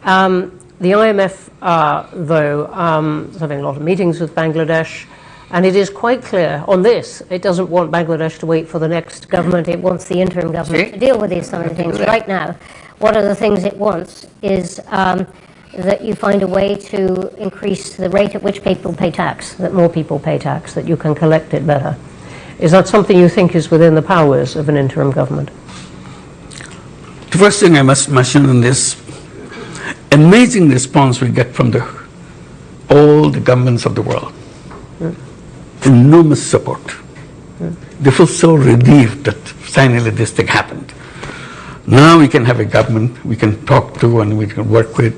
The IMF, though, is having a lot of meetings with Bangladesh, and it is quite clear on this, it doesn't want Bangladesh to wait for the next government, it wants the interim government to deal with these kind of things right now. One of the things it wants is that you find a way to increase the rate at which people pay tax, that more people pay tax, that you can collect it better. Is that something you think is within the powers of an interim government? The first thing I must mention in this, amazing response we get from all the governments of the world. Enormous support. They feel so relieved that finally this thing happened. Now we can have a government we can talk to and we can work with.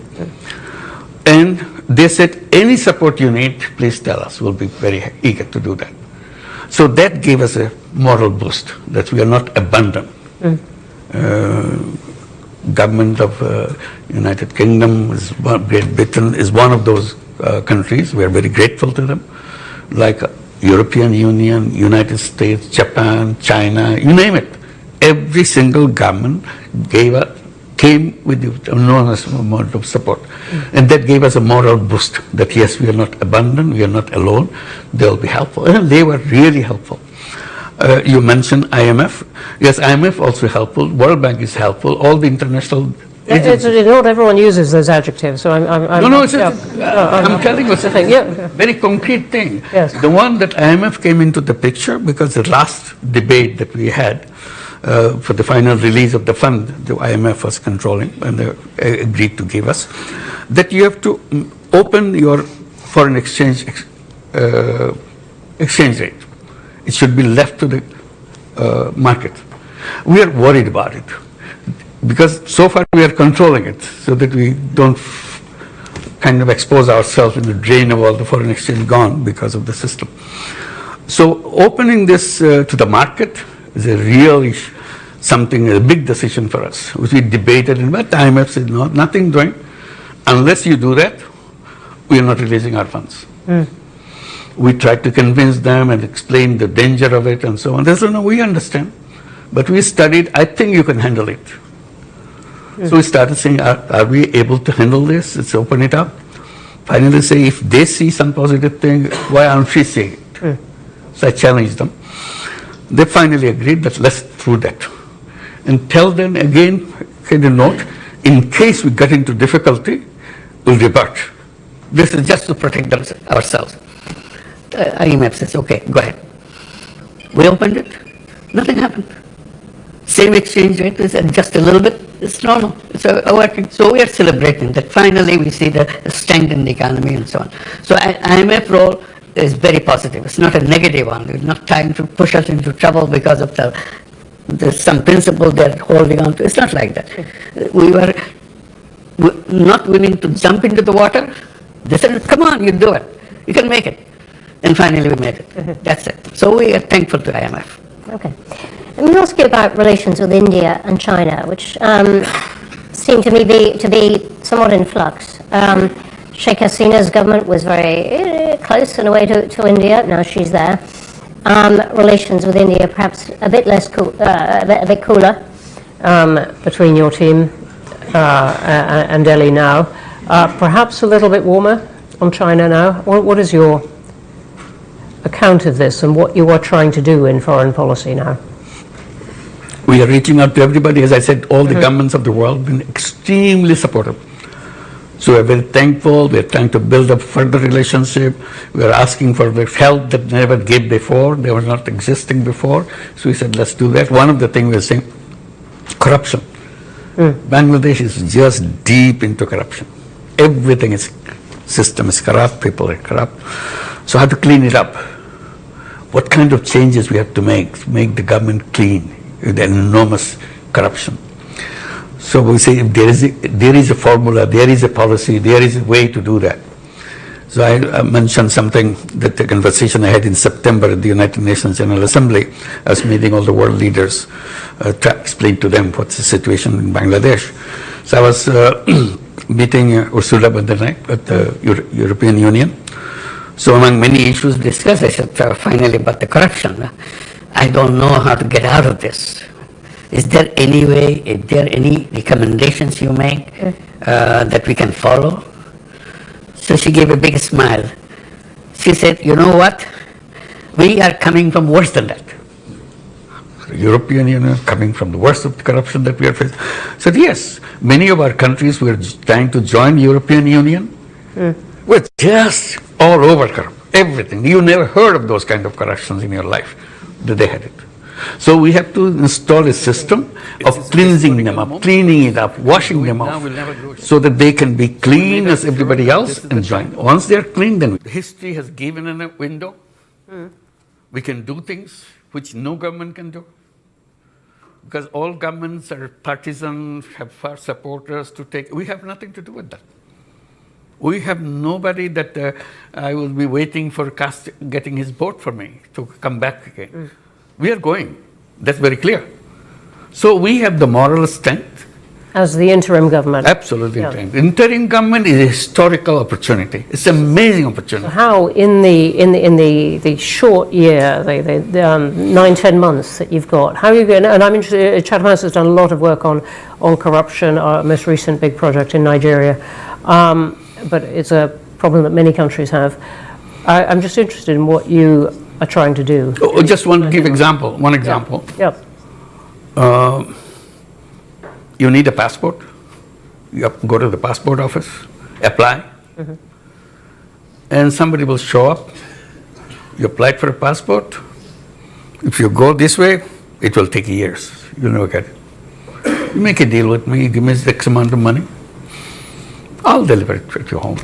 And they said, any support you need, please tell us. We'll be very eager to do that. So that gave us a moral boost, that we are not abandoned. Government of United Kingdom, Great Britain is one of those countries. We are very grateful to them. Like European Union, United States, Japan, China, you name it. Every single government came with the enormous amount of support. And that gave us a moral boost that yes, we are not abandoned, we are not alone, they'll be helpful. And they were really helpful. You mentioned IMF. Yes, IMF also helpful. World Bank is helpful. All the international agencies. Not everyone uses those adjectives, so I'm telling you a very concrete thing. Yes. The one that IMF came into the picture because the last debate that we had for the final release of the fund, the IMF was controlling and they agreed to give us, that you have to open your foreign exchange rate. It should be left to the market. We are worried about it because so far we are controlling it so that we don't kind of expose ourselves in the drain of all the foreign exchange gone because of the system. So opening this to the market is a really a big decision for us, which we debated, and by the IMF said, no, nothing doing. Unless you do that, we are not releasing our funds. We tried to convince them and explain the danger of it and so on. They said, no, we understand. But we studied, I think you can handle it. So we started saying, are we able to handle this? Let's open it up. Finally say, if they see some positive thing, why aren't we seeing it? So I challenged them. They finally agreed that let's do that. And tell them again, kind of note, in case we get into difficulty, we'll revert. This is just to protect ourselves. IMF says, okay, go ahead. We opened it, nothing happened. Same exchange rate, we said just a little bit, it's normal, it's working. So we are celebrating that finally we see the strength in the economy and so on. So IMF role is very positive, it's not a negative one. It's not trying to push us into trouble because of there's some principle they're holding on to. It's not like that. We were not willing to jump into the water. They said, come on, you do it, you can make it. And finally we made it. That's it. So we are thankful to IMF. Okay. Let me ask you about relations with India and China, which seem to me to be somewhat in flux. Sheikh Hasina's government was very close in a way to India. Now she's there. Relations with India perhaps a bit less cool, a bit cooler between your team and Delhi now. Perhaps a little bit warmer on China now. What is your account of this and what you are trying to do in foreign policy now? We are reaching out to everybody. As I said, all the governments of the world have been extremely supportive. So we are very thankful. We are trying to build up further relationship. We are asking for the help that never gave before. They were not existing before. So we said, let's do that. One of the things we are saying, corruption. Bangladesh is just deep into corruption. Everything system is corrupt, people are corrupt. So how to clean it up? What kind of changes we have to make the government clean with an enormous corruption? So we say if there is a formula, there is a policy, there is a way to do that. So I mentioned something, that the conversation I had in September at the United Nations General Assembly. I was meeting all the world leaders to explain to them what's the situation in Bangladesh. So I was meeting Ursula von der Leyen at the European Union. So among many issues discussed, I said finally about the corruption. I don't know how to get out of this. is there any way, is there any recommendations you make that we can follow? So she gave a big smile. She said, you know what? We are coming from worse than that. The European Union coming from the worst of the corruption that we are facing. So yes, many of our countries were trying to join the European Union. We're just all over corrupt. Everything. You never heard of those kind of corruptions in your life. That they had it. So we have to install a system of cleansing them up, cleaning it up, washing them off, so that they can be clean as everybody else and join. Once they're clean, then history has given us a window. We can do things which no government can do. Because all governments are partisan, have far supporters to take. We have nothing to do with that. We have nobody that I will be waiting for getting his vote for me to come back again. We are going. That's very clear. So we have the moral strength. As the interim government. Absolutely. Yeah. Interim government is a historical opportunity. It's an amazing opportunity. How in the short year, the 9-10 months that you've got, how are you going? And I'm interested. Chatham House has done a lot of work on corruption. Our most recent big project in Nigeria, but it's a problem that many countries have. I'm just interested in what you are trying to do. Just want to give one example. Yeah. You need a passport. You have to go to the passport office, apply, and somebody will show up. You applied for a passport. If you go this way, it will take years. You'll never get it. You make a deal with me, give me X amount of money, I'll deliver it at your home.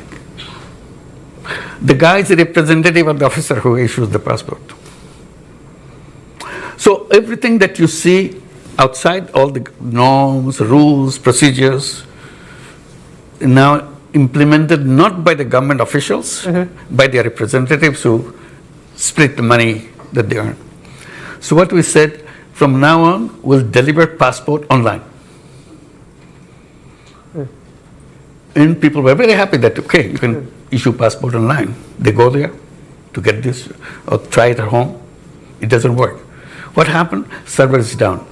The guy is a representative of the officer who issues the passport. So everything that you see outside, all the norms, rules, procedures, now implemented not by the government officials, by their representatives who split the money that they earn. So what we said, from now on, we'll deliver passport online. And people were very happy that, okay, you can issue passport online. They go there to get this or try it at home. It doesn't work. What happened? Server is down.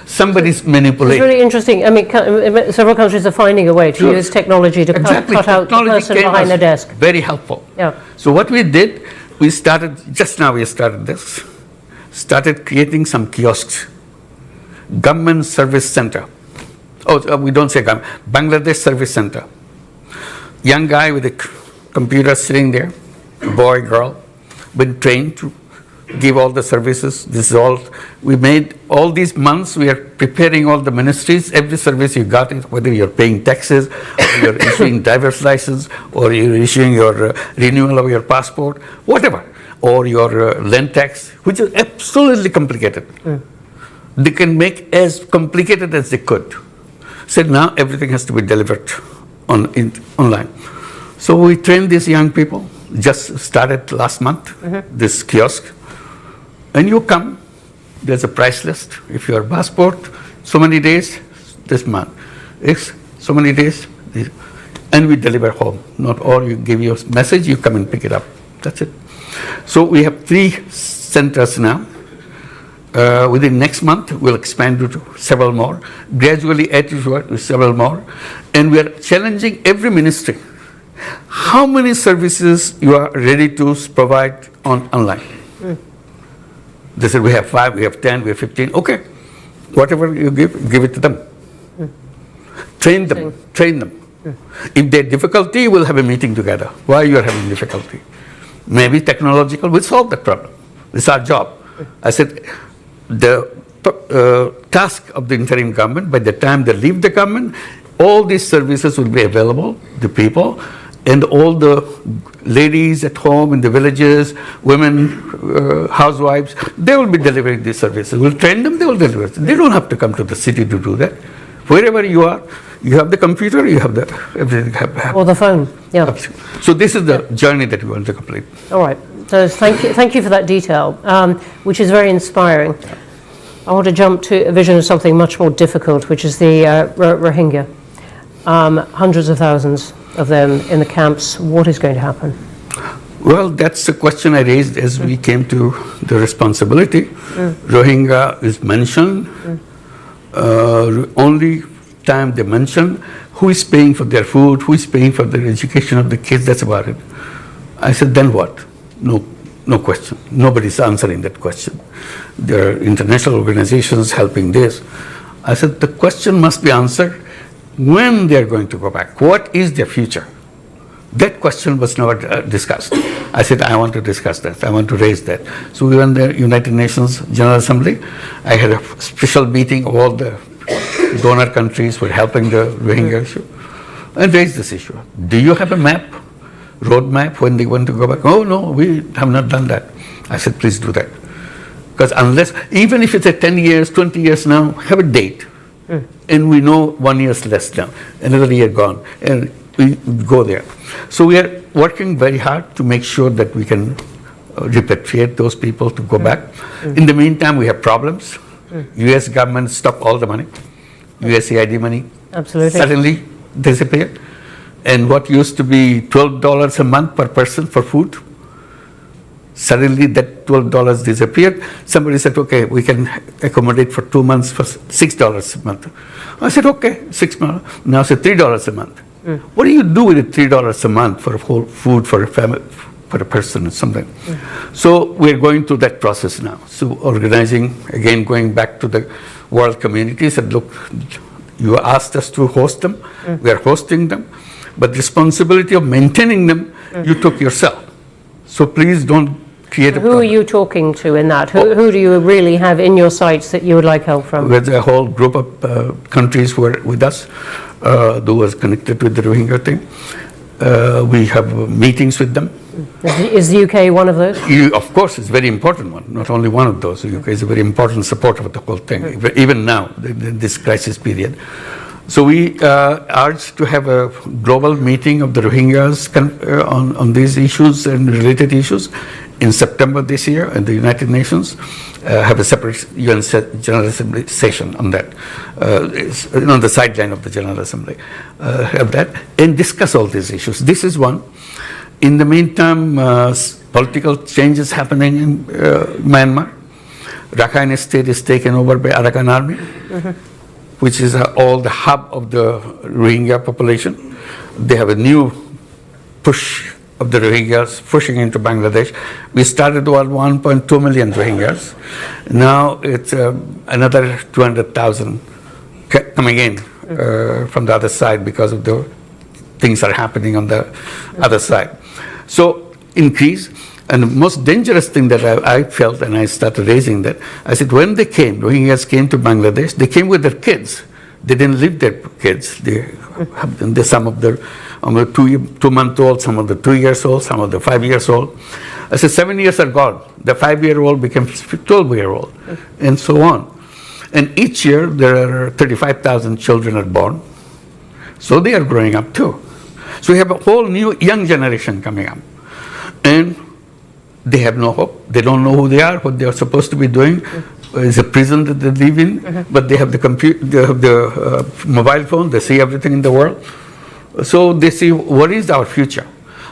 Somebody's manipulating. It's really interesting. I mean, several countries are finding a way to use technology to cut out the person behind the desk. Very helpful. Yeah. So what we did, we started this. Started creating some kiosks. Government Service Center. We don't say government. Bangladesh Service Center. Young guy with a computer sitting there, boy, girl, been trained to give all the services. This is all, we made all these months, we are preparing all the ministries, every service you got, whether you're paying taxes, or you're issuing driver's license, or you're issuing your renewal of your passport, whatever, or your land tax, which is absolutely complicated. They can make as complicated as they could. So now everything has to be delivered online. So we trained these young people, just started last month, this kiosk. And you come, there's a price list. If your passport, so many days, this month. It's so many days, and we deliver home. Not all, you give your message, you come and pick it up. That's it. So we have 3 centers now. Within next month, we'll expand to several more. Gradually add to several more. And we are challenging every ministry. How many services you are ready to provide online? They said, we have 5, we have 10, we have 15. Okay, whatever you give it to them. Train them. If they have difficulty, we'll have a meeting together. Why you are having difficulty? Maybe technological will solve that problem. It's our job. I said, the task of the interim government, by the time they leave the government, all these services will be available to people, and all the ladies at home in the villages, women, housewives, they will be delivering these services. We'll train them, they will deliver it. They don't have to come to the city to do that. Wherever you are, you have the computer, you have everything. Or the phone, yeah. So this is the journey that we want to complete. All right. So thank you for that detail, which is very inspiring. I want to jump to a vision of something much more difficult, which is the Rohingya. Hundreds of thousands of them in the camps. What is going to happen? Well, that's the question I raised as we came to the responsibility. Rohingya is mentioned. Only time they mention who is paying for their food, who is paying for their education of the kids, that's about it. I said, then what? No question. Nobody's answering that question. There are international organizations helping this. I said, the question must be answered when they're going to go back. What is their future? That question was never discussed. I said, I want to discuss that. I want to raise that. So we went to the United Nations General Assembly. I had a special meeting of all the donor countries for helping the Rohingya issue and raised this issue. Do you have a map, road map, when they want to go back? Oh, no, we have not done that. I said, please do that. Because unless, even if it's a 10 years, 20 years now, have a date. And we know 1 year less now, another year gone, and we go there. So we are working very hard to make sure that we can repatriate those people to go back. In the meantime, we have problems. U.S. government stopped all the money. USAID money suddenly disappeared. And what used to be $12 a month per person for food, suddenly that $12 disappeared. Somebody said, okay, we can accommodate for 2 months for $6 a month. I said, okay, 6 months. Now it's $3 a month. What do you do with $3 a month for whole food for a family, for a person or something? So we're going through that process now. So organizing, again, going back to the world community, said, look, you asked us to host them. We are hosting them. But the responsibility of maintaining them, you took yourself. So please don't create a problem. Who are you talking to in that? Who do you really have in your sights that you would like help from? With a whole group of countries who are with us, those connected with the Rohingya thing. We have meetings with them. Is the UK one of those? Of course, it's a very important one. Not only one of those. The UK is a very important supporter of the whole thing, even now, in this crisis period. So we urge to have a global meeting of the Rohingyas on these issues and related issues in September this year, and the United Nations have a separate UN General Assembly session on that, on the sideline of the General Assembly, have that, and discuss all these issues. This is one. In the meantime, political changes happening in Myanmar. Rakhine State is taken over by Arakan Army, which is all the hub of the Rohingya population. They have a new push of the Rohingyas pushing into Bangladesh. We started with 1.2 million Rohingyas. Now it's another 200,000 coming in from the other side because of the things are happening on the other side. So increase. And the most dangerous thing that I felt, and I started raising that, I said, when they came, Rohingyas came to Bangladesh, they came with their kids. They didn't leave their kids. Some of the 2-month-old, some of the 2 years old, some of the 5 years old. I said, 7 years are gone. The 5-year-old became 12-year-old, and so on. And each year, there are 35,000 children are born. So they are growing up too. So we have a whole new young generation coming up. And they have no hope. They don't know who they are, what they are supposed to be doing. It's a prison that they live in, but they have the computer, they have the mobile phone. They see everything in the world. So they see, what is our future?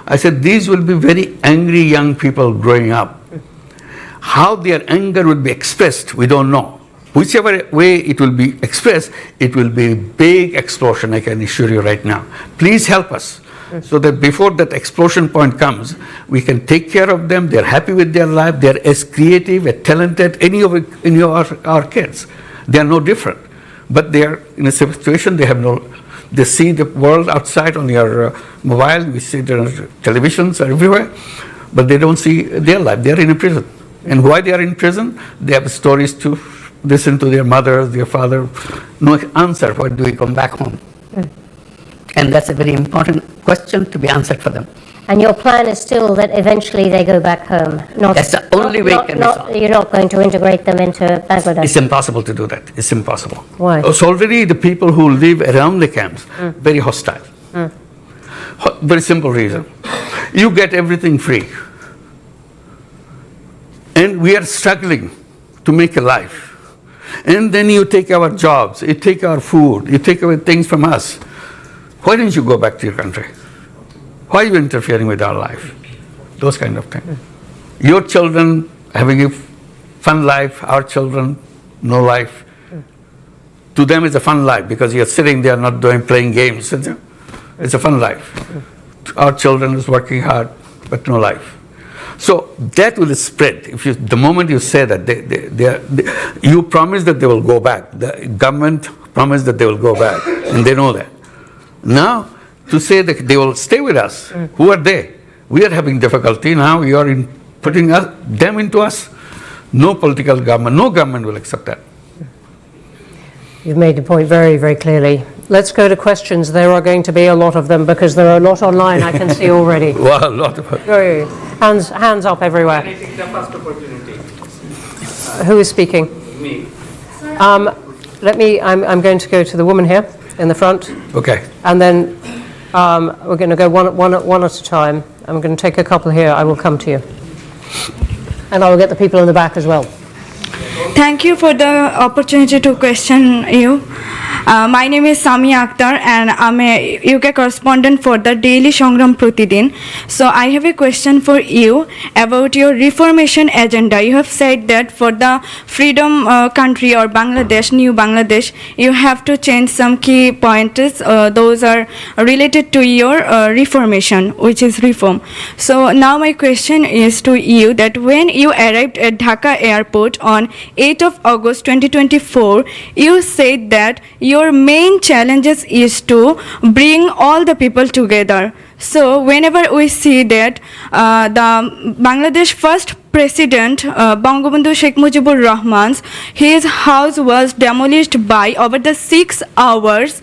I said, these will be very angry young people growing up. How their anger will be expressed, we don't know. Whichever way it will be expressed, it will be a big explosion, I can assure you right now. Please help us. So that before that explosion point comes, we can take care of them. They're happy with their life. They're as creative, as talented, any of our kids. They are no different. But they are in a situation, they see the world outside on your mobile. We see their televisions are everywhere, but they don't see their life. They are in a prison. And why they are in prison? They have stories to listen to their mother, their father. No answer. Why do we come back home? And that's a very important question to be answered for them. And your plan is still that eventually they go back home? That's the only way it can be solved. You're not going to integrate them into Bangladesh? It's impossible to do that. It's impossible. Why? So already the people who live around the camps, very hostile. Very simple reason. You get everything free. And we are struggling to make a life. And then you take our jobs, you take our food, you take away things from us. Why didn't you go back to your country? Why are you interfering with our life? those kind of things. Your children having a fun life, our children, no life. To them it's a fun life because you're sitting there not playing games. It's a fun life. Our children is working hard, but no life. So that will spread. The moment you say that, you promise that they will go back. The government promised that they will go back, and they know that. Now, to say that they will stay with us, who are they? We are having difficulty now. You are putting them into us. No political government, no government will accept that. You've made the point very, very clearly. Let's go to questions. There are going to be a lot of them because there are a lot online, I can see already. Well, a lot of Hands up everywhere. Can I take the first opportunity? Who is speaking? Me. I'm going to go to the woman here in the front. Okay. And then we're going to go one at a time. I'm going to take a couple here. I will come to you. And I will get the people in the back as well. Thank you for the opportunity to question you. My name is Sami Akhtar and I'm a UK correspondent for the daily Sangram Pratidin. So I have a question for you about your reformation agenda. You have said that for the freedom country or Bangladesh, new Bangladesh, you have to change some key pointers. Those are related to your reformation, which is reform. So now my question is to you that when you arrived at Dhaka airport on 8th of August 2024, you said that your main challenges is to bring all the people together. So whenever we see that the Bangladesh first President Bangabandhu Sheikh Mujibur Rahman's, his house was demolished by over the 6 hours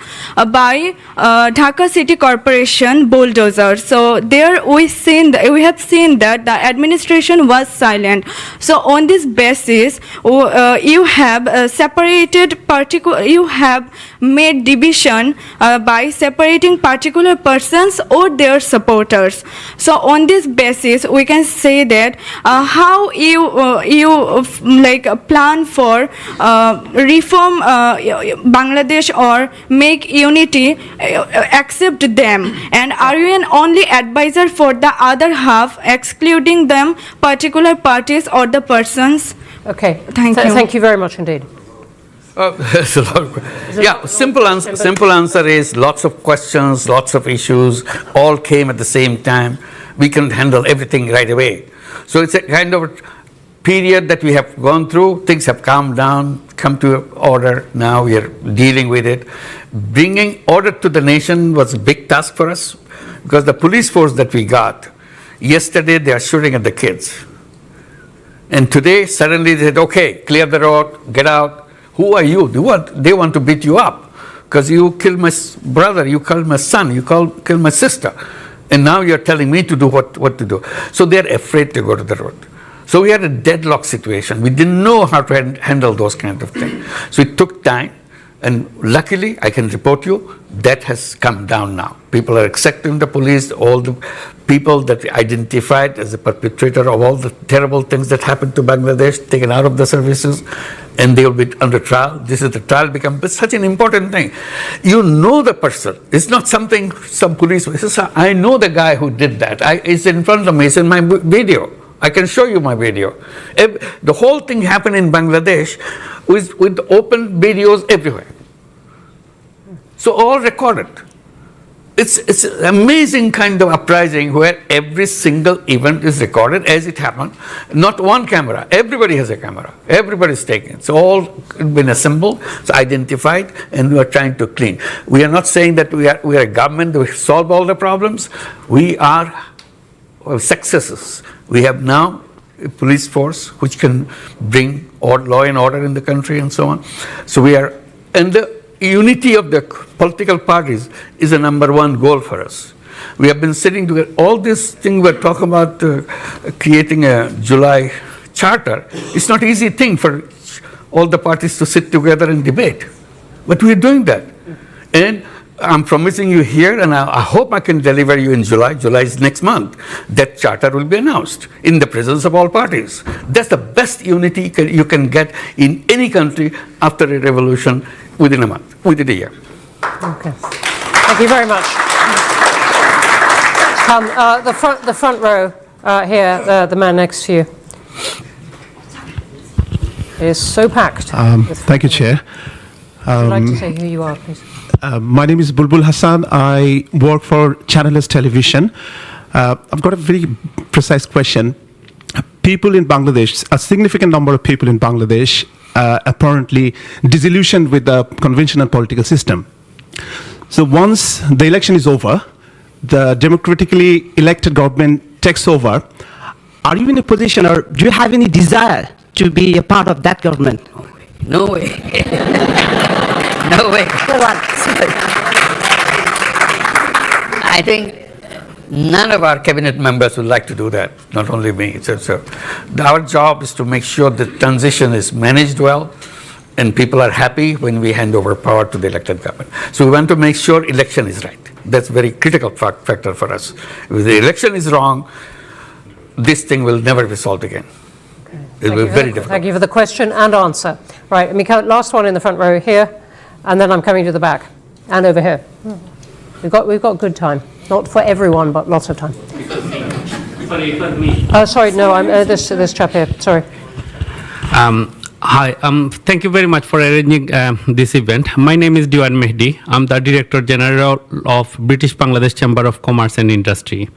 by Dhaka City Corporation bulldozer. So there we have seen that the administration was silent. So on this basis, you have you have made division by separating particular persons or their supporters. So on this basis, we can say that how you plan for reform Bangladesh or make unity, accept them, and are you an only advisor for the other half, excluding them particular parties or the persons? Okay. Thank you. Thank you very much indeed. There's a lot of questions. Yeah, simple answer is lots of questions, lots of issues, all came at the same time. We can handle everything right away. So it's a kind of period that we have gone through. Things have calmed down, come to order. Now we are dealing with it. Bringing order to the nation was a big task for us because the police force that we got, yesterday they are shooting at the kids. And today suddenly they said, okay, clear the road, get out. Who are you? They want to beat you up because you killed my brother, you killed my son, you killed my sister. And now you're telling me to do what to do. So they're afraid to go to the road. So we had a deadlock situation. We didn't know how to handle those kind of things. So it took time. And luckily, I can report you, that has come down now. People are accepting the police, all the people that identified as the perpetrator of all the terrible things that happened to Bangladesh, taken out of the services, and they will be under trial. This is the trial becomes such an important thing. You know the person. It's not something some police, I know the guy who did that. It's in front of me, it's in my video. I can show you my video. The whole thing happened in Bangladesh with open videos everywhere. So all recorded. It's an amazing kind of uprising where every single event is recorded as it happened. Not one camera. Everybody has a camera. Everybody's taking. It's all been assembled, it's identified, and we are trying to clean. We are not saying that we are a government that solve all the problems. We are successes. We have now a police force which can bring law and order in the country and so on. So we are, and the unity of the political parties is a number one goal for us. We have been sitting together, all this thing we're talking about creating a July charter. It's not an easy thing for all the parties to sit together and debate, but we're doing that. And I'm promising you here, and I hope I can deliver you in July. July is next month. That charter will be announced in the presence of all parties. That's the best unity you can get in any country after a revolution within a month, within a year. Okay. Thank you very much. The front row, Here, the man next to you. It is so packed. Thank you, Chair. Would you like to say who you are, please? My name is Bulbul Hassan. I work for Channel S Television. I've got a very precise question. People in Bangladesh, a significant number of people in Bangladesh, apparently disillusioned with the conventional political system. So once the election is over, the democratically elected government takes over. Are you in a position, or do you have any desire to be a part of that government? No way. No way. I think none of our cabinet members would like to do that, not only me. So our job is to make sure the transition is managed well and people are happy when we hand over power to the elected government. So we want to make sure election is right. That's a very critical factor for us. If the election is wrong, this thing will never be solved again. It will be very difficult. Thank you for the question and answer. Right, let me count last one in the front row here, and then I'm coming to the back, and over here. We've got good time. Not for everyone, but lots of time. Sorry, it was me. Sorry, no, I'm this chap here. Sorry. Hi, thank you very much for arranging this event. My name is Diwan Mehdi. I'm the Director General of British Bangladesh Chamber of Commerce and Industry.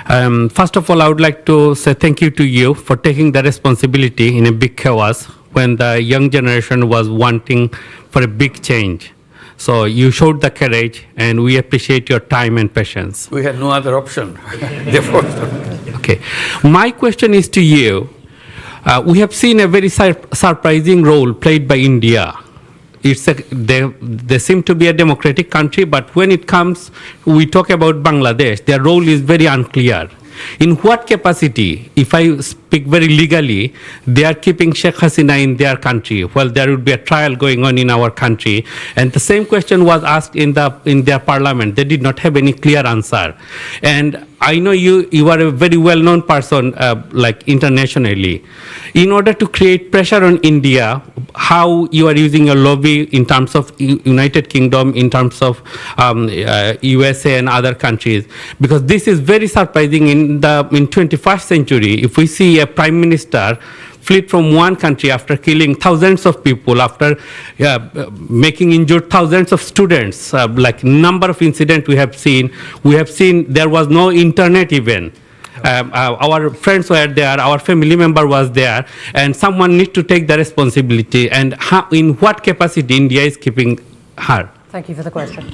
First of all, I would like to say thank you to you for taking the responsibility in a big chaos when the young generation was wanting for a big change. So you showed the courage, and we appreciate your time and patience. We had no other option. Therefore, okay. My question is to you. We have seen a very surprising role played by India. They seem to be a democratic country, but when it comes, we talk about Bangladesh, their role is very unclear. In what capacity, if I speak very legally, they are keeping Sheikh Hasina in their country? Well, there would be a trial going on in our country, and the same question was asked in their parliament. They did not have any clear answer. And I know you are a very well-known person, like internationally. In order to create pressure on India, how you are using your lobby in terms of United Kingdom, in terms of USA and other countries, because this is very surprising in 21st century. If we see a prime minister fled from one country after killing thousands of people, after making injured thousands of students, like number of incidents we have seen there was no internet even. Our friends were there, our family member was there, and someone needs to take the responsibility. And how, in what capacity India is keeping her? Thank you for the question.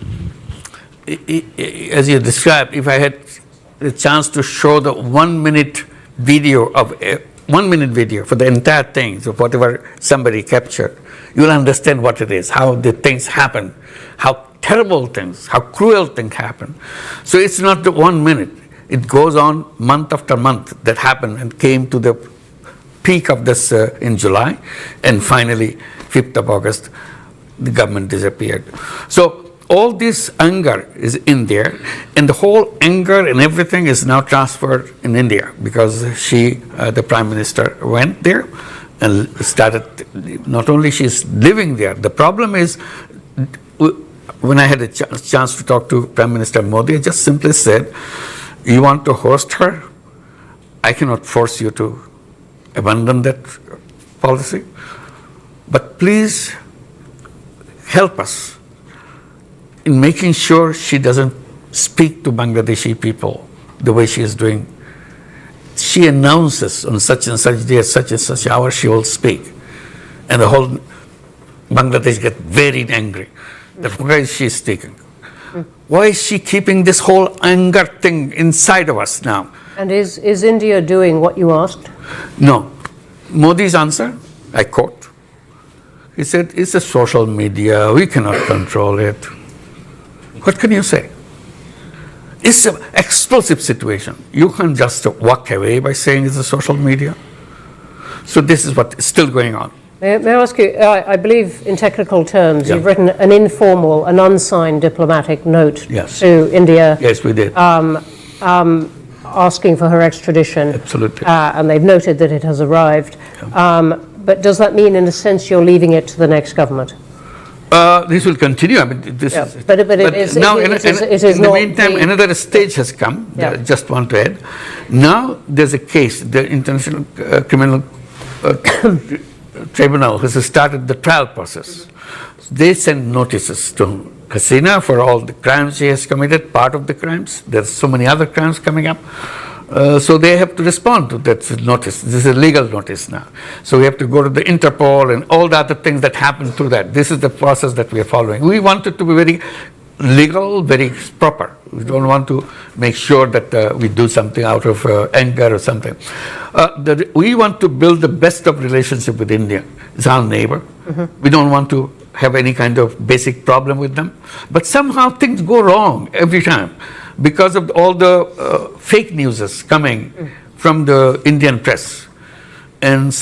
as you described, if I had the chance to show the 1 minute video of 1 minute video for the entire thing, so whatever somebody captured, you will understand what it is, how the things happen, how terrible things, how cruel things happen. So it's not the 1 minute. It goes on month after month that happened and came to the peak of this in July, and finally 5th of August, the government disappeared. So all this anger is in there, and the whole anger and everything is now transferred in India, because she, the Prime Minister, went there and started, not only she's living there, the problem is, when I had a chance to talk to Prime Minister Modi, I just simply said, you want to host her? I cannot force you to abandon that policy, but please help us in making sure she doesn't speak to Bangladeshi people the way she is doing. She announces on such and such day, such and such hour, she will speak. And the whole Bangladesh get very angry. That why is she speaking? Why is she keeping this whole anger thing inside of us now? And is India doing what you asked? No. Modi's answer, I quote, he said, it's a social media, we cannot control it. What can you say? It's an explosive situation. You can't just walk away by saying it's a social media. So this is what is still going on. May I ask you, I believe in technical terms, Yeah. you've written an informal, an unsigned diplomatic note Yes. to India. Yes, we did. Asking for her extradition. Absolutely. And they've noted that it has arrived. But does that mean, in a sense, you're leaving it to the next government? This will continue. I mean, this Yeah, is. but it is- now, it is in the not meantime, the- another stage has come. Yeah. I just want to add. Now there's a case. The International Criminal Tribunal has started the trial process. They send notices to Hasina for all the crimes she has committed. Part of the crimes. There's so many other crimes coming up. So they have to respond to that notice. This is a legal notice now. So we have to go to the Interpol and all the other things that happen through that. This is the process that we are following. We want it to be very legal, very proper. We don't want to make sure that we do something out of anger or something. We want to build the best of relationship with India. It's our neighbor. We don't want to have any kind of basic problem with them. But somehow things go wrong every time, because of all the fake news coming from the Indian press. And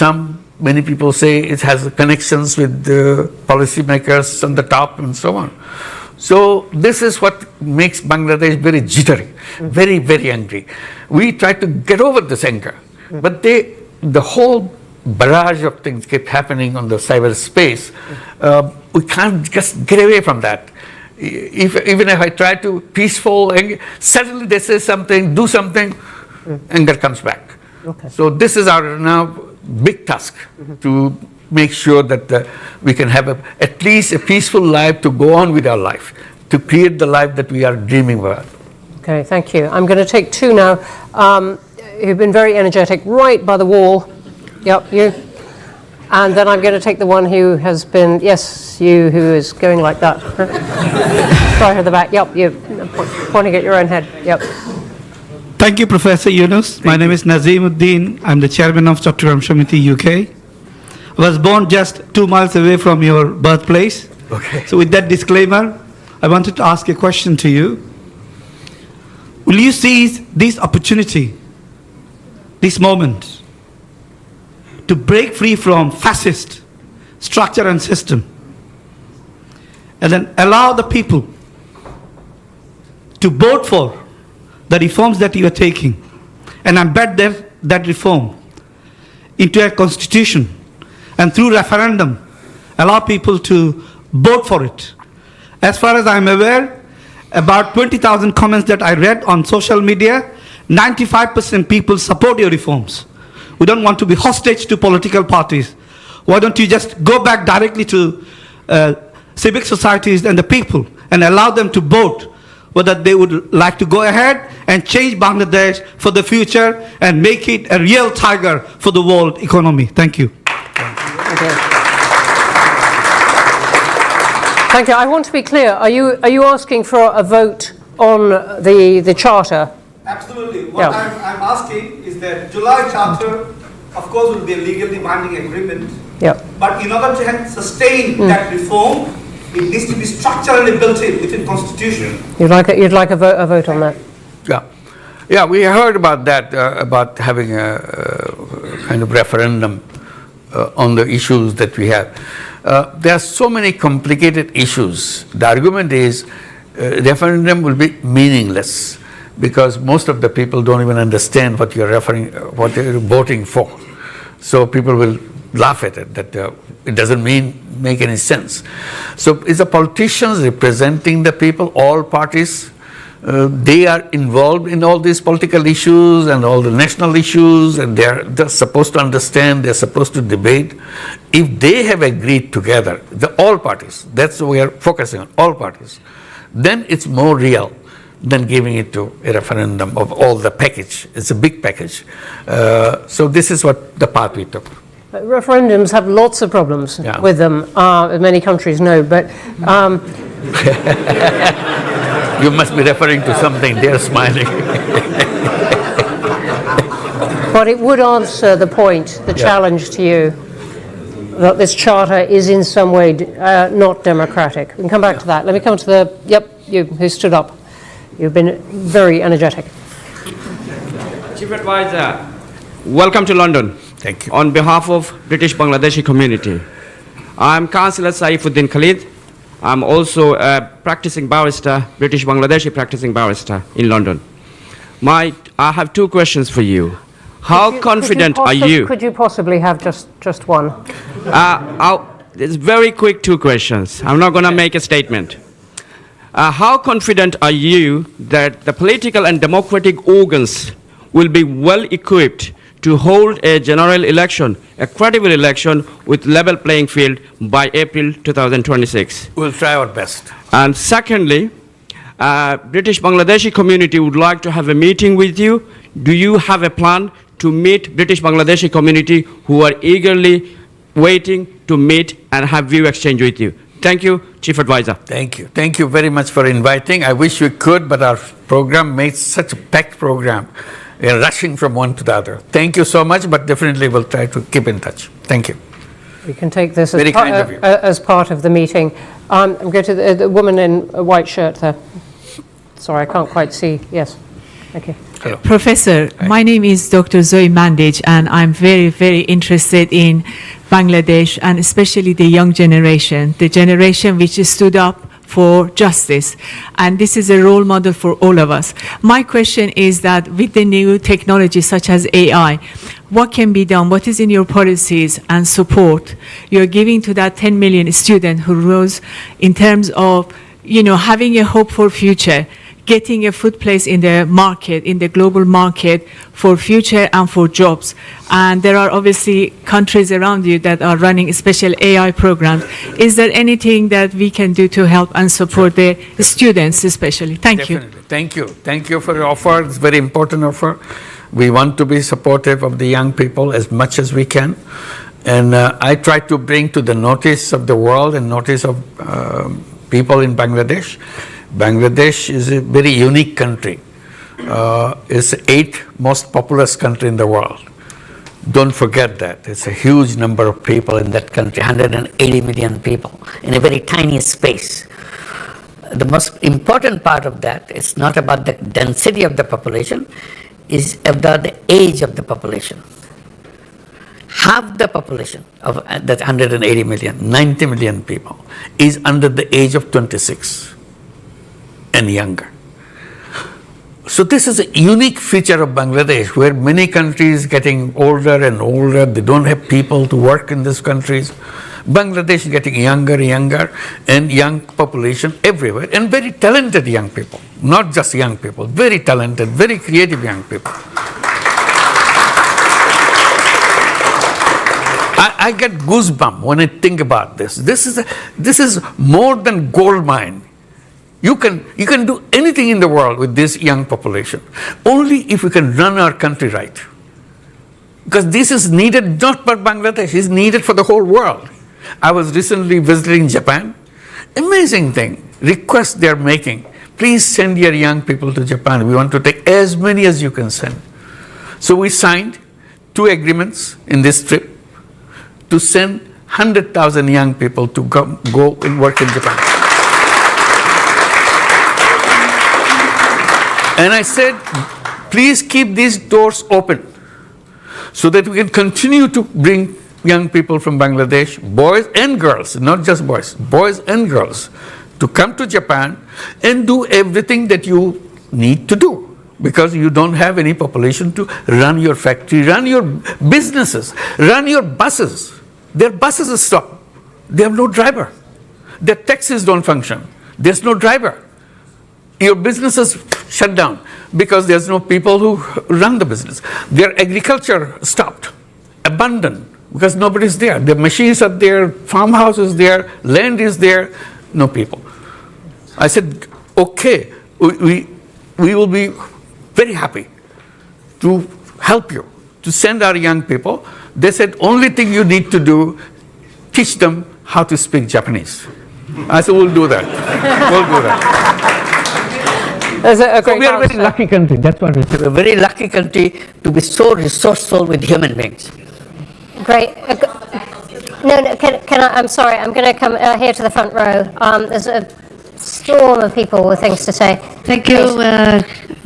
many people say it has connections with the policymakers on the top and so on. So this is what makes Bangladesh very jittery, very, very angry. We try to get over this anger, but the whole barrage of things keep happening on the cyberspace. We can't just get away from that. Even if I try to peaceful, suddenly they say something, do something, anger comes back. Okay. So this is our now big task to make sure that we can have at least a peaceful life to go on with our life, to create the life that we are dreaming about. Okay, thank you. I'm going to take two now who've been very energetic right by the wall. Yep, you. And then I'm going to take the one who has been, yes, you, who is going like that. Right at the back. Yep, you pointing at your own head. Yep. Thank you, Professor Yunus. My name is Nazimuddin. I'm the chairman of Chattogram Samiti UK. I was born just 2 miles away from your birthplace. Okay. So with that disclaimer, I wanted to ask a question to you. Will you seize this opportunity, this moment, to break free from fascist structure and system, and then allow the people to vote for the reforms that you are taking and embed that reform into a constitution, and through referendum allow people to vote for it? As far as I'm aware, about 20,000 comments that I read on social media, 95% people support your reforms. We don't want to be hostage to political parties. Why don't you just go back directly to civic societies and the people and allow them to vote whether they would like to go ahead and change Bangladesh for the future and make it a real tiger for the world economy. Thank you. Thank you. I want to be clear. Are you asking for a vote on the charter? Absolutely. What I'm asking is that July Charter, of course, will be a legally binding agreement. Yep. But in order to sustain that reform, it needs to be structurally built in within Constitution. You'd like a vote on that? Yeah, we heard about that, about having a kind of referendum on the issues that we have. There are so many complicated issues. The argument is referendum will be meaningless, because most of the people don't even understand what you're what you're voting for. So people will laugh at it, that it doesn't make any sense. So it's the politicians representing the people, all parties. They are involved in all these political issues and all the national issues, and they're supposed to understand, they're supposed to debate. If they have agreed together, all parties, that's what we are focusing on, all parties, then it's more real than giving it to a referendum of all the package. It's a big package. So this is what the path we took. Referendums have lots of problems with them, as many countries know, but... You must be referring to something, they're smiling. But it would answer the point, the challenge to you, that this charter is in some way not democratic. We can come back to that. Let me come to you who stood up. You've been very energetic. Chief Advisor, welcome to London. Thank you. On behalf of British Bangladeshi community, I'm Councillor Saifuddin Khalid. I'm also a practicing barrister, British Bangladeshi practicing barrister in London. I have two questions for you. How confident are you? Could you possibly have just one? There's very quick two questions. I'm not going to make a statement. How confident are you that the political and democratic organs will be well equipped to hold a general election, a credible election with level playing field by April 2026? We'll try our best. And secondly, British Bangladeshi community would like to have a meeting with you. Do you have a plan to meet British Bangladeshi community who are eagerly waiting to meet and have view exchange with you? Thank you, Chief Advisor. Thank you. Thank you very much for inviting. I wish we could, but our program made such a packed program. We are rushing from one to the other. Thank you so much, but definitely we'll try to keep in touch. Thank you. We can take this Very kind of you. as part of the meeting. I'm going to the woman in a white shirt there. Sorry, I can't quite see. Yes. Thank you. Hello. Professor, my name is Dr. Zoe Mandage, and I'm very, very interested in Bangladesh and especially the young generation, the generation which stood up for justice. And this is a role model for all of us. My question is that with the new technology such as AI, what can be done? What is in your policies and support you're giving to that 10 million student who rose in terms of, having a hope for future, getting a foot place in the market, in the global market for future and for jobs. And there are obviously countries around you that are running special AI programs. Is there anything that we can do to help and support the students especially? Thank you. Thank you. Thank you for your offer. It's a very important offer. We want to be supportive of the young people as much as we can. And I try to bring to the notice of the world and notice of people in Bangladesh. Bangladesh is a very unique country. It's the 8th most populous country in the world. Don't forget that. It's a huge number of people in that country, 180 million people in a very tiny space. The most important part of that is not about the density of the population, is about the age of the population. Half the population of that 180 million, 90 million people, is under the age of 26 and younger. So this is a unique feature of Bangladesh, where many countries getting older and older, they don't have people to work in these countries. Bangladesh is getting younger and younger, and young population everywhere, and very talented young people, not just young people, very talented, very creative young people. I get goosebumps when I think about this. This is more than gold mine. You can do anything in the world with this young population, only if we can run our country right. Because this is needed not for Bangladesh, it's needed for the whole world. I was recently visiting Japan. Amazing thing, request they're making. Please send your young people to Japan. We want to take as many as you can send. So we signed 2 agreements in this trip to send 100,000 young people to go and work in Japan. And I said, please keep these doors open so that we can continue to bring young people from Bangladesh, boys and girls, not just boys and girls, to come to Japan and do everything that you need to do, because you don't have any population to run your factory, run your businesses, run your buses. Their buses are stopped. They have no driver. Their taxis don't function. There's no driver. Your businesses shut down because there's no people who run the business. Their agriculture stopped, abandoned, because nobody's there. The machines are there, farmhouse is there, land is there, no people. I said, okay, we will be very happy to help you, to send our young people. They said, only thing you need to do, teach them how to speak Japanese. I said, we'll do that. We'll do that. So we are a very lucky country. That's what it is. We're a very lucky country to be so resourceful with human beings. Great. No, can I, I'm sorry, I'm going to come here to the front row. There's a storm of people with things to say. Thank you.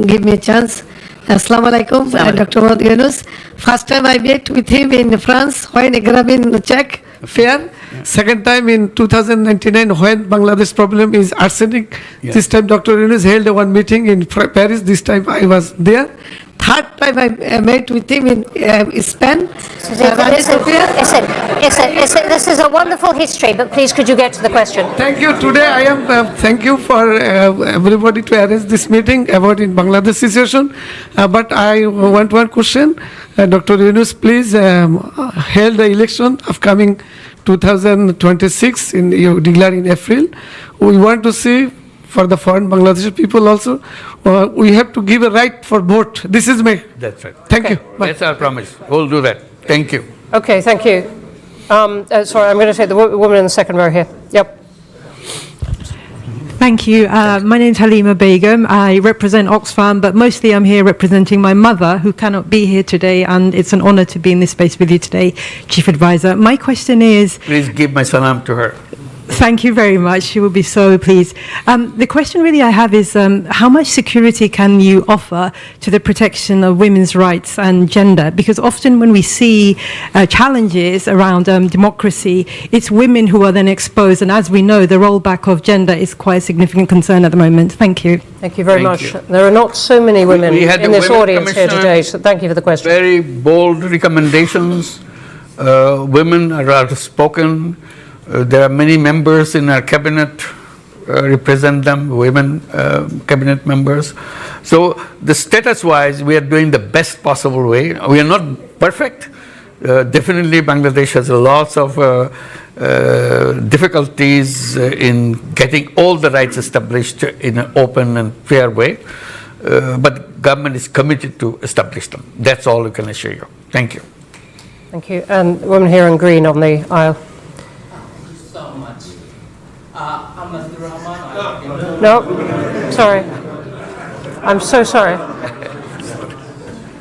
Give me a chance. Assalamu alaikum, Dr. Muhammad Yunus. First time I met with him in France when Agrabin Czech fair. Second time in 2099 when Bangladesh problem is arsenic. Yes. This time Dr. Yunus held one meeting in Paris. This time I was there. third time I met with him in Spain. This is a wonderful history, but please could you get to the question? Thank you. Today I am, thank you for everybody to arrange this meeting about in Bangladesh situation. But I want one question. Dr. Yunus, please held the election upcoming 2026 in you declare in April. We want to see for the foreign Bangladeshi people also, we have to give a right for vote. This is my. That's right. Thank you. Bye. That's our promise. We'll do that. Thank you. Okay, thank you. Sorry, I'm going to take the woman in the second row here. Yep. Thank you. My name is Halima Begum. I represent Oxfam, but mostly I'm here representing my mother, who cannot be here today, and it's an honor to be in this space with you today, Chief Advisor. My question is... Please give my salam to her. Thank you very much. She will be so pleased. The question really I have is how much security can you offer to the protection of women's rights and gender? Because often when we see challenges around democracy, it's women who are then exposed. And as we know, the rollback of gender is quite a significant concern at the moment. Thank you. Thank you very much. There are not so many women in this audience here today, so thank you for the question. Very bold recommendations. Women are outspoken. There are many members in our cabinet represent them, women cabinet members. So the status-wise, we are doing the best possible way. We are not perfect. Definitely Bangladesh has lots of difficulties in getting all the rights established in an open and fair way. But government is committed to establish them. That's all we can assure you. Thank you. Thank you. And the woman here in green on the aisle. No, sorry. I'm so sorry.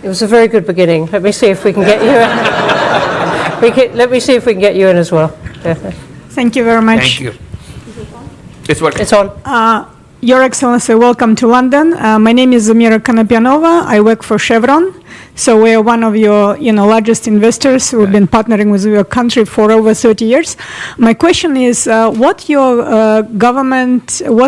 It was a very good beginning. Let me see if we can get you in. Let me see if we can get you in as well. Yeah. Thank you very much. Thank you. It's working. It's on. Your Excellency, welcome to London. My name is Zamira Konopianova. I work for Chevron. So we are one of your largest investors. We've been partnering with your country for over 30 years. My question is, what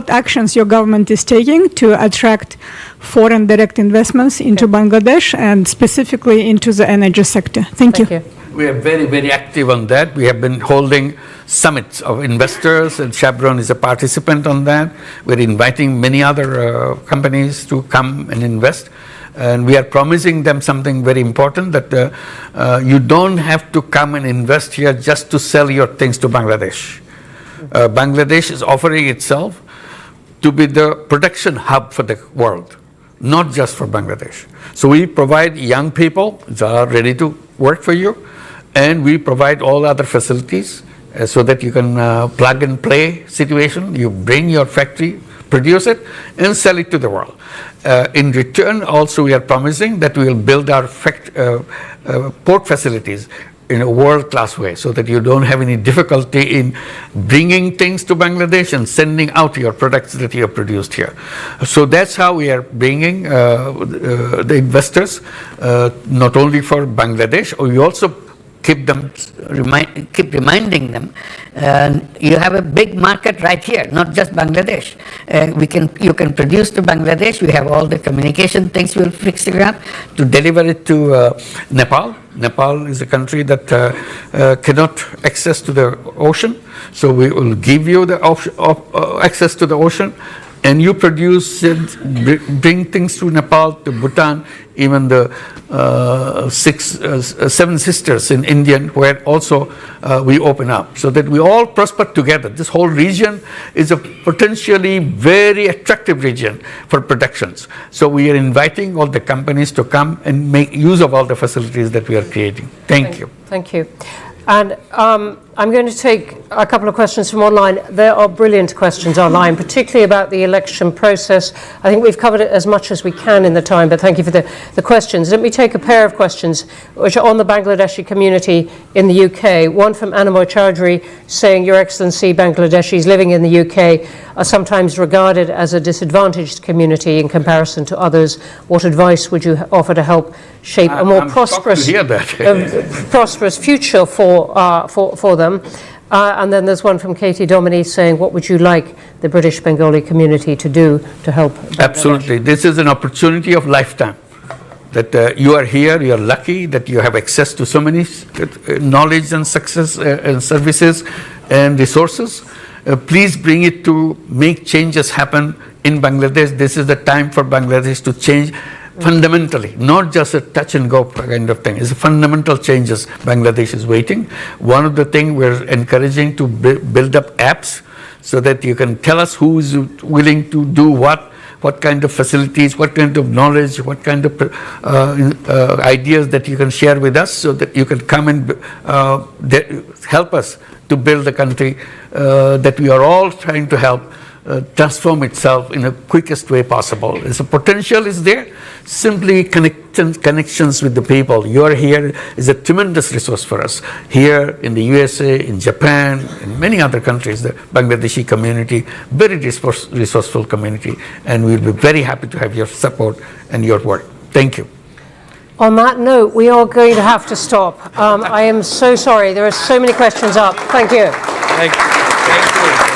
actions your government is taking to attract foreign direct investments into Bangladesh and specifically into the energy sector? Thank you. We are very, very active on that. We have been holding summits of investors, and Chevron is a participant on that. We're inviting many other companies to come and invest. And we are promising them something very important, that you don't have to come and invest here just to sell your things to Bangladesh. Bangladesh is offering itself to be the production hub for the world, not just for Bangladesh. So we provide young people that are ready to work for you, and we provide all other facilities so that you can plug and play situation. You bring your factory, produce it, and sell it to the world. In return, also, we are promising that we will build our port facilities in a world-class way, so that you don't have any difficulty in bringing things to Bangladesh and sending out your products that you have produced here. So that's how we are bringing the investors, not only for Bangladesh. We also keep reminding them, you have a big market right here, not just Bangladesh. You can produce to Bangladesh. We have all the communication things. We'll fix it up to deliver it to Nepal. Nepal is a country that cannot access to the ocean, so we will give you the access to the ocean, and you produce it, bring things to Nepal, to Bhutan, even the seven sisters in India, where also we open up, so that we all prosper together. This whole region is a potentially very attractive region for productions. So we are inviting all the companies to come and make use of all the facilities that we are creating. Thank you. Thank you. And I'm going to take a couple of questions from online. There are brilliant questions online, particularly about the election process. I think we've covered it as much as we can in the time, but thank you for the questions. Let me take a pair of questions which are on the Bangladeshi community in the UK. One from Anamol Chowdhury saying, Your Excellency, Bangladeshis living in the UK are sometimes regarded as a disadvantaged community in comparison to others. What advice would you offer to help shape a more prosperous future for them? And then there's one from Katie Dominy saying, what would you like the British Bengali community to do to help Bangladesh? Absolutely. This is an opportunity of lifetime. that you are here, you are lucky that you have access to so many knowledge and success and services and resources. Please bring it to make changes happen in Bangladesh. This is the time for Bangladesh to change fundamentally, not just a touch and go kind of thing. It's fundamental changes Bangladesh is waiting. One of the things we're encouraging to build up apps so that you can tell us who is willing to do what kind of facilities, what kind of knowledge, what kind of ideas that you can share with us so that you can come and help us to build the country that we are all trying to help transform itself in the quickest way possible. The potential is there. Simply connections with the people. You are here is a tremendous resource for us. Here in the USA, in Japan, in many other countries, the Bangladeshi community, very resourceful community, and we'll be very happy to have your support and your work. Thank you. On that note, we are going to have to stop. I am so sorry. There are so many questions up. Thank you. Thank you.